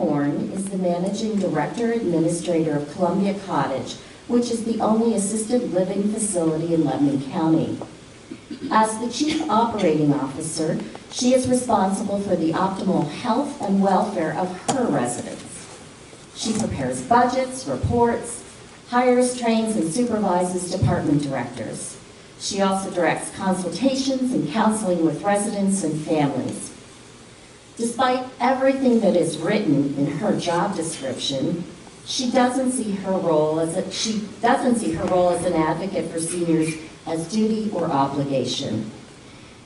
Horn is the Managing Director Administrator of Columbia Cottage, which is the only assisted living facility in Lebanon County. As the Chief Operating Officer, she is responsible for the optimal health and welfare of her residents. She prepares budgets, reports, hires, trains, and supervises department directors. She also directs consultations and counseling with residents and families. Despite everything that is written in her job description, she doesn't see her role as an advocate for seniors as duty or obligation.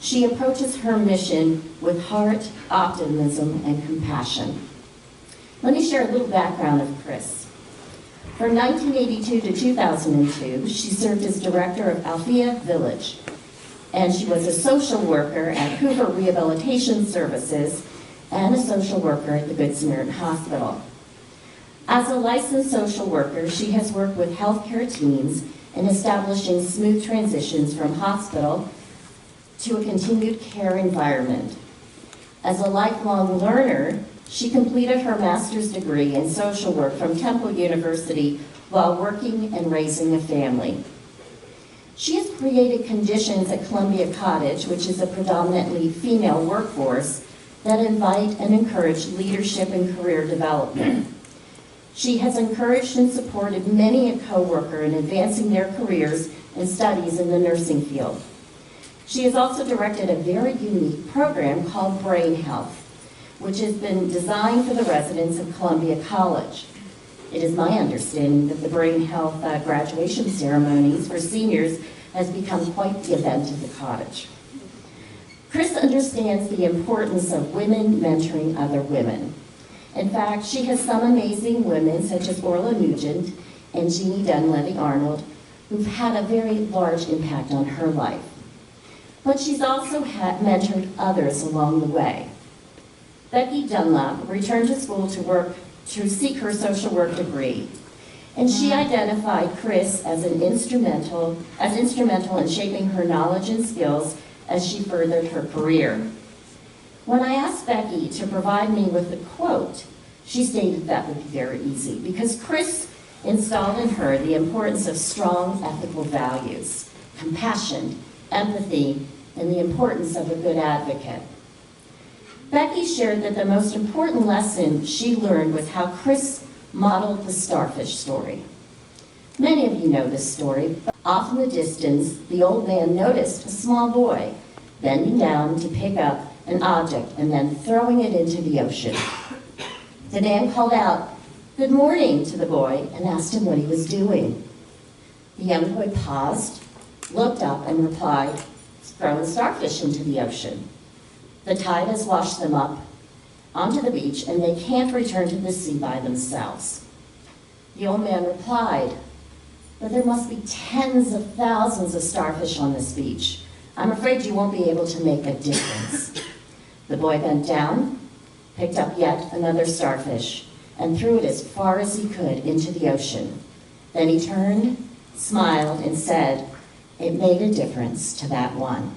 She approaches her mission with heart, optimism, and compassion. Let me share a little background of Chris. From 1982 to 2002, she served as director of Althea Village, and she was a social worker at Hoover Rehabilitation Services and a social worker at the Good Samaritan Hospital. As a licensed social worker, she has worked with healthcare teams in establishing smooth transitions from hospital to a continued care environment. As a lifelong learner, she completed her master's degree in social work from Temple University while working and raising a family. She has created conditions at Columbia Cottage, which is a predominantly female workforce, that invite and encourage leadership and career development. She has encouraged and supported many a coworker in advancing their careers and studies in the nursing field. She has also directed a very unique program called Brain Health, which has been designed for the residents of Columbia College. It is my understanding that the Brain Health graduation ceremonies for seniors has become quite the event at the cottage. Chris understands the importance of women mentoring other women. In fact, she has some amazing women, such as Orla Nugent and Jeannie Dunleavy-Arnold, who've had a very large impact on her life. But she's also mentored others along the way. Becky Dunlap returned to school to seek her social work degree, and she identified Chris as instrumental in shaping her knowledge and skills as she furthered her career. When I asked Becky to provide me with a quote, she stated that would be very easy, because Chris installed in her the importance of strong ethical values, compassion, empathy, and the importance of a good advocate. Becky shared that the most important lesson she learned was how Chris modeled the starfish story. Many of you know this story. Off in the distance, the old man noticed a small boy bending down to pick up an object and then throwing it into the ocean. The man called out, "Good morning," to the boy and asked him what he was doing. The young boy paused, looked up, and replied, "Throwing starfish into the ocean. The tide has washed them up onto the beach, and they can't return to the sea by themselves." The old man replied, "But there must be tens of thousands of starfish on this beach. I'm afraid you won't be able to make a difference." The boy bent down, picked up yet another starfish, and threw it as far as he could into the ocean. Then he turned, smiled, and said, "It made a difference to that one."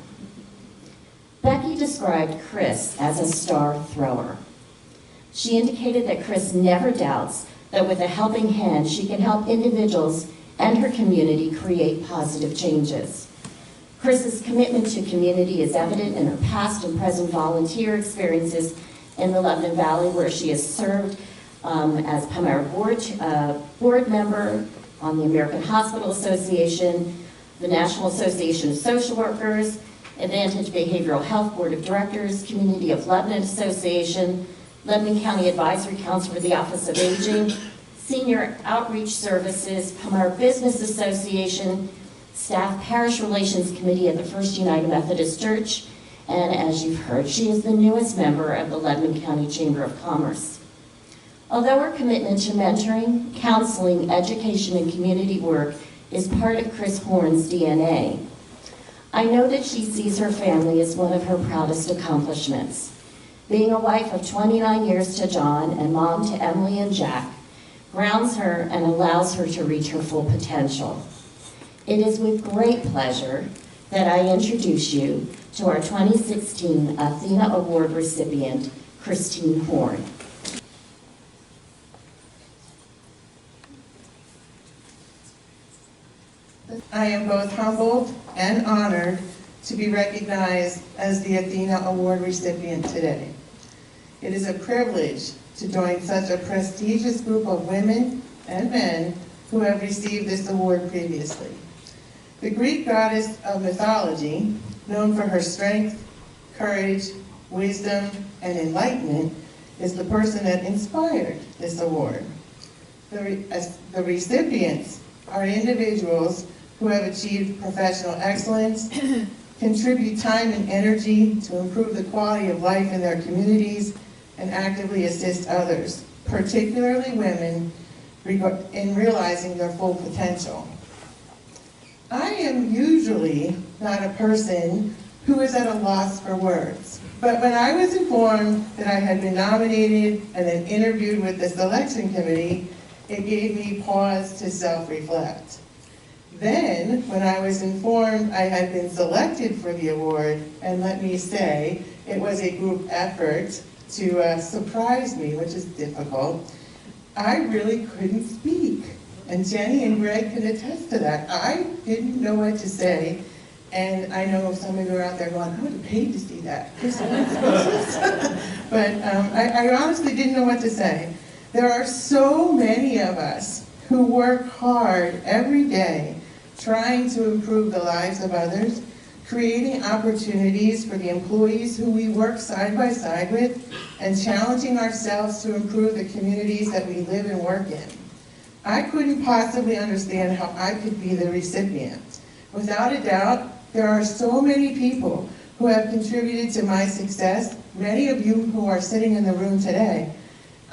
Becky described Chris as a star thrower. She indicated that Chris never doubts that with a helping hand, she can help individuals and her community create positive changes. Chris's commitment to community is evident in her past and present volunteer experiences in the Lebanon Valley, where she has served as Palmyra board member on the American Hospital Association, the National Association of Social Workers, Advantage Behavioral Health Board of Directors, Community of Lebanon Association, Lebanon County Advisory Council for the Office of Aging, Senior Outreach Services, Palmyra Business Association, Staff Parish Relations Committee at the First United Methodist Church, and as you've heard, she is the newest member of the Lebanon County Chamber of Commerce. Although her commitment to mentoring, counseling, education, and community work is part of Chris Horn's DNA, I know that she sees her family as one of her proudest accomplishments. Being a wife of 29 years to John and mom to Emily and Jack grounds her and allows her to reach her full potential. It is with great pleasure that I introduce you to our 2016 Athena Award recipient, Christine Horn. I am both humbled and honored to be recognized as the Athena Award recipient today. It is a privilege to join such a prestigious group of women and men who have received this award previously. The Greek goddess of mythology, known for her strength, courage, wisdom, and enlightenment, is the person that inspired this award. The recipients are individuals who have achieved professional excellence, contribute time and energy to improve the quality of life in their communities, and actively assist others, particularly women, in realizing their full potential. I am usually not a person who is at a loss for words, but when I was informed that I had been nominated and then interviewed with the selection committee, it gave me pause to self-reflect. Then, when I was informed I had been selected for the award, and let me say, it was a group effort to surprise me, which is difficult, I really couldn't speak. And Jenny and Greg can attest to that. I didn't know what to say, and I know some of you are out there going, I would have paid to see that. But I honestly didn't know what to say. There are so many of us who work hard every day trying to improve the lives of others, creating opportunities for the employees who we work side by side with, and challenging ourselves to improve the communities that we live and work in. I couldn't possibly understand how I could be the recipient. Without a doubt, there are so many people who have contributed to my success, many of you who are sitting in the room today.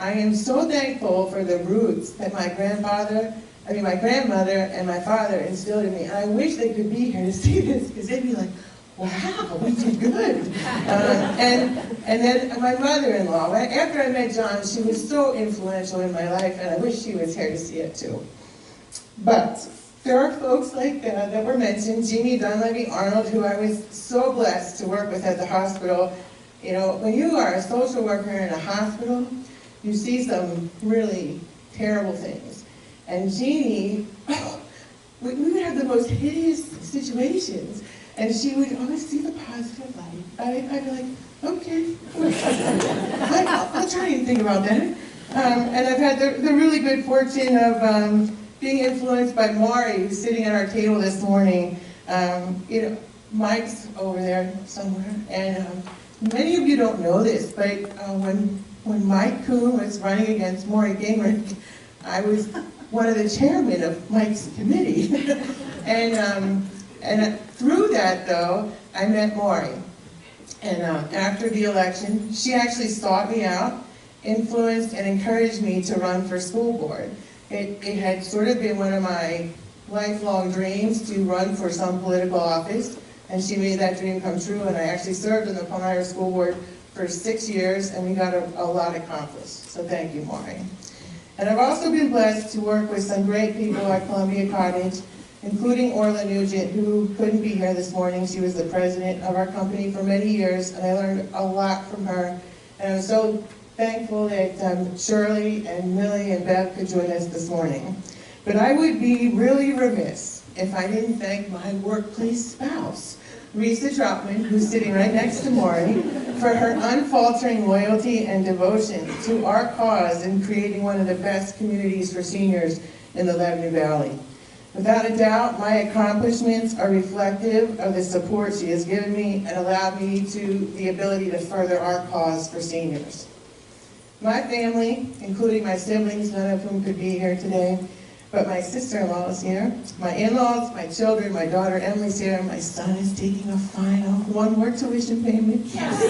I am so thankful for the roots that my grandmother and my father instilled in me. And I wish they could be here to see this, because they'd be like, wow, we did good. And then my mother-in-law, after I met John, she was so influential in my life, and I wish she was here to see it too. But there are folks like that were mentioned, Jeannie Dunleavy-Arnold, who I was so blessed to work with at the hospital. You know, when you are a social worker in a hospital, you see some really terrible things. And Jeannie, we would have the most hideous situations, and she would always see the positive light. I'd be like, okay, I'll try and think about that. And I've had the really good fortune of being influenced by Maury, who's sitting at our table this morning. You know, Mike's over there somewhere, and many of you don't know this, but when Mike Kuhn was running against Maury Gingrich, I was one of the chairmen of Mike's committee. And through that, though, I met Maury. And after the election, she actually sought me out, influenced and encouraged me to run for school board. It had sort of been one of my lifelong dreams to run for some political office, and she made that dream come true, and I actually served on the Palmyra School Board for 6 years, and we got a lot accomplished. So thank you, Maury. And I've also been blessed to work with some great people at Columbia Cottage, including Orla Nugent, who couldn't be here this morning. She was the president of our company for many years, and I learned a lot from her. And I'm so thankful that Shirley and Millie and Bev could join us this morning. But I would be really remiss if I didn't thank my workplace spouse, Risa Troutman, who's sitting right next to Maury, for her unfaltering loyalty and devotion to our cause in creating one of the best communities for seniors in the Lebanon Valley. Without a doubt, my accomplishments are reflective of the support she has given me and allowed me the ability to further our cause for seniors. My family, including my siblings, none of whom could be here today, but my sister-in-law is here, my in-laws, my children, my daughter Emily's here, my son is taking a final, one more tuition payment. Yes.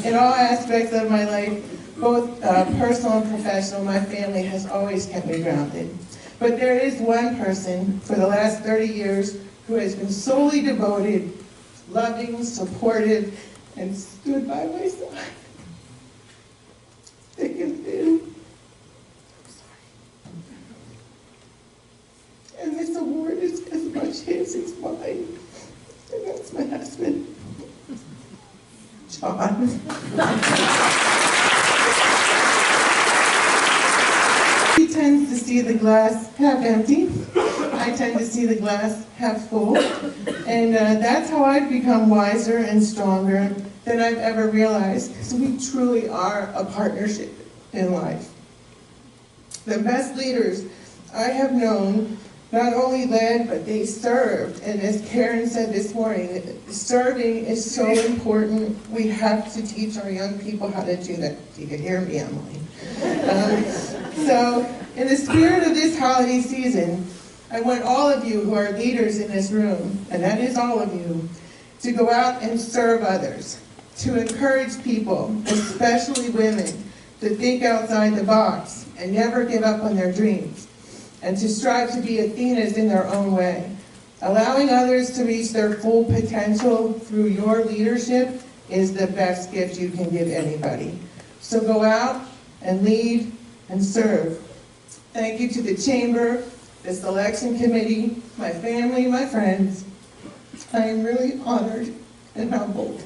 In all aspects of my life, both personal and professional, my family has always kept me grounded. But there is one person for the last 30 years who has been solely devoted, loving, supportive, and stood by my side. Thick and thin. And this award is as much his as mine. And that's my husband, John. He tends to see the glass half empty. I tend to see the glass half full, and that's how I've become wiser and stronger than I've ever realized, because we truly are a partnership in life. The best leaders I have known not only led, but they served. And as Karen said this morning, serving is so important. We have to teach our young people how to do that. You can hear me, Emily. So, in the spirit of this holiday season, I want all of you who are leaders in this room, and that is all of you, to go out and serve others, to encourage people, especially women, to think outside the box and never give up on their dreams, and to strive to be Athenas in their own way. Allowing others to reach their full potential through your leadership is the best gift you can give anybody. So go out and lead and serve. Thank you to the Chamber, the Selection Committee, my family, my friends. I am really honored and humbled.